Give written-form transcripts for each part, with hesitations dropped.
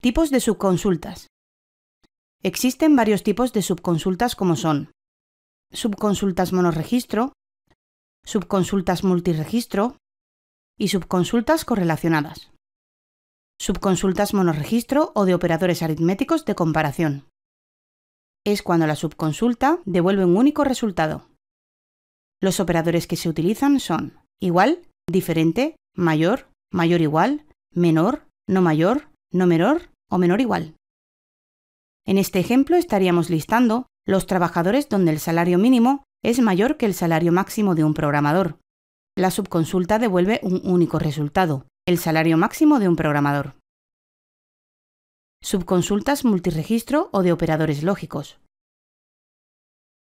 Tipos de subconsultas. Existen varios tipos de subconsultas como son subconsultas monorregistro, subconsultas multiregistro y subconsultas correlacionadas. Subconsultas monorregistro o de operadores aritméticos de comparación. Es cuando la subconsulta devuelve un único resultado. Los operadores que se utilizan son igual, diferente, mayor, mayor igual, menor, no mayor, no menor o menor igual. En este ejemplo estaríamos listando los trabajadores donde el salario mínimo es mayor que el salario máximo de un programador. La subconsulta devuelve un único resultado, el salario máximo de un programador. Subconsultas multiregistro o de operadores lógicos.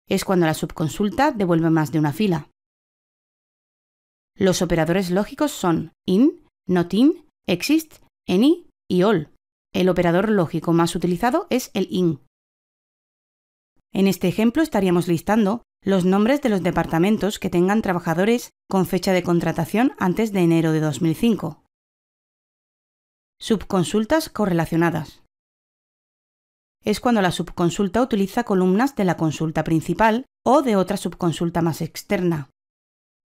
Es cuando la subconsulta devuelve más de una fila. Los operadores lógicos son in, not in, exist, any y all. El operador lógico más utilizado es el in. En este ejemplo estaríamos listando los nombres de los departamentos que tengan trabajadores con fecha de contratación antes de enero de 2005. Subconsultas correlacionadas. Es cuando la subconsulta utiliza columnas de la consulta principal o de otra subconsulta más externa.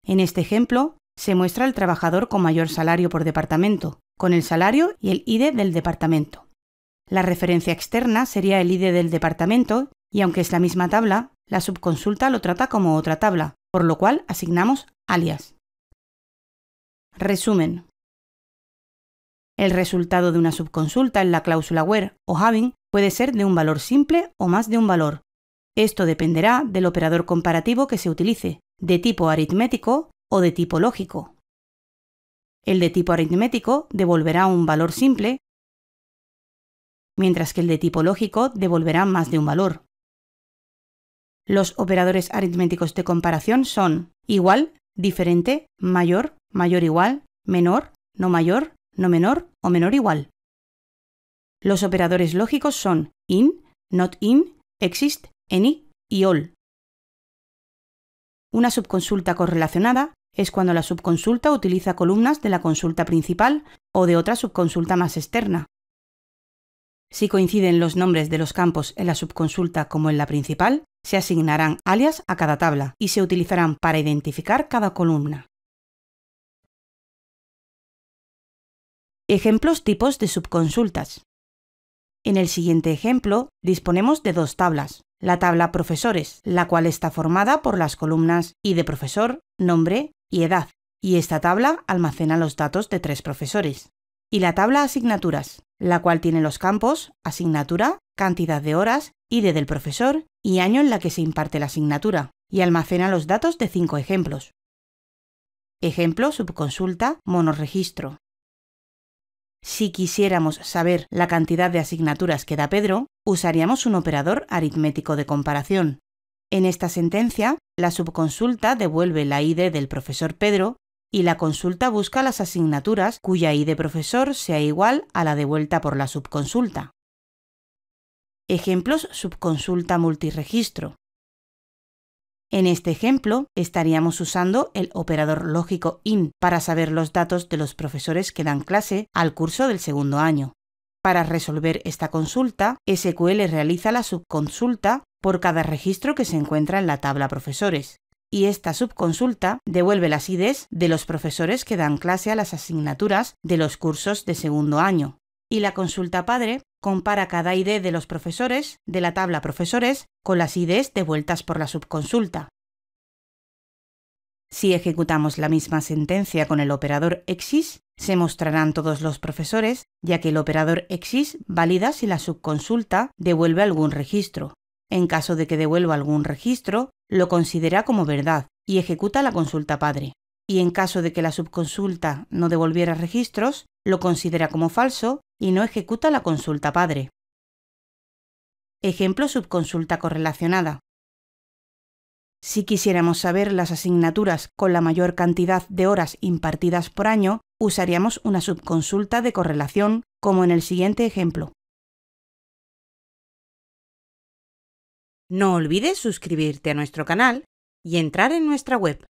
En este ejemplo, se muestra el trabajador con mayor salario por departamento, con el salario y el ID del departamento. La referencia externa sería el ID del departamento y aunque es la misma tabla, la subconsulta lo trata como otra tabla, por lo cual asignamos alias. Resumen. El resultado de una subconsulta en la cláusula where o having puede ser de un valor simple o más de un valor. Esto dependerá del operador comparativo que se utilice, de tipo aritmético o de tipo lógico. El de tipo aritmético devolverá un valor simple, mientras que el de tipo lógico devolverá más de un valor. Los operadores aritméticos de comparación son igual, diferente, mayor, mayor igual, menor, no mayor, no menor o menor igual. Los operadores lógicos son in, not in, exist, any y all. Una subconsulta correlacionada es cuando la subconsulta utiliza columnas de la consulta principal o de otra subconsulta más externa. Si coinciden los nombres de los campos en la subconsulta como en la principal, se asignarán alias a cada tabla y se utilizarán para identificar cada columna. Ejemplos tipos de subconsultas. En el siguiente ejemplo disponemos de dos tablas. La tabla profesores, la cual está formada por las columnas ID de profesor, nombre y edad, y esta tabla almacena los datos de 3 profesores. Y la tabla asignaturas, la cual tiene los campos asignatura, cantidad de horas, ID del profesor y año en la que se imparte la asignatura, y almacena los datos de 5 ejemplos. Ejemplo subconsulta monorregistro. Si quisiéramos saber la cantidad de asignaturas que da Pedro, usaríamos un operador aritmético de comparación. En esta sentencia, la subconsulta devuelve la ID del profesor Pedro y la consulta busca las asignaturas cuya ID profesor sea igual a la devuelta por la subconsulta. Ejemplos subconsulta multiregistro. En este ejemplo, estaríamos usando el operador lógico in para saber los datos de los profesores que dan clase al curso del segundo año. Para resolver esta consulta, SQL realiza la subconsulta por cada registro que se encuentra en la tabla profesores, y esta subconsulta devuelve las IDs de los profesores que dan clase a las asignaturas de los cursos de segundo año. Y la consulta padre compara cada ID de los profesores de la tabla profesores con las IDs devueltas por la subconsulta. Si ejecutamos la misma sentencia con el operador exist, se mostrarán todos los profesores, ya que el operador exist valida si la subconsulta devuelve algún registro. En caso de que devuelva algún registro, lo considera como verdad y ejecuta la consulta padre. Y en caso de que la subconsulta no devolviera registros, lo considera como falso y no ejecuta la consulta padre. Ejemplo subconsulta correlacionada. Si quisiéramos saber las asignaturas con la mayor cantidad de horas impartidas por año, usaríamos una subconsulta de correlación como en el siguiente ejemplo. No olvides suscribirte a nuestro canal y entrar en nuestra web.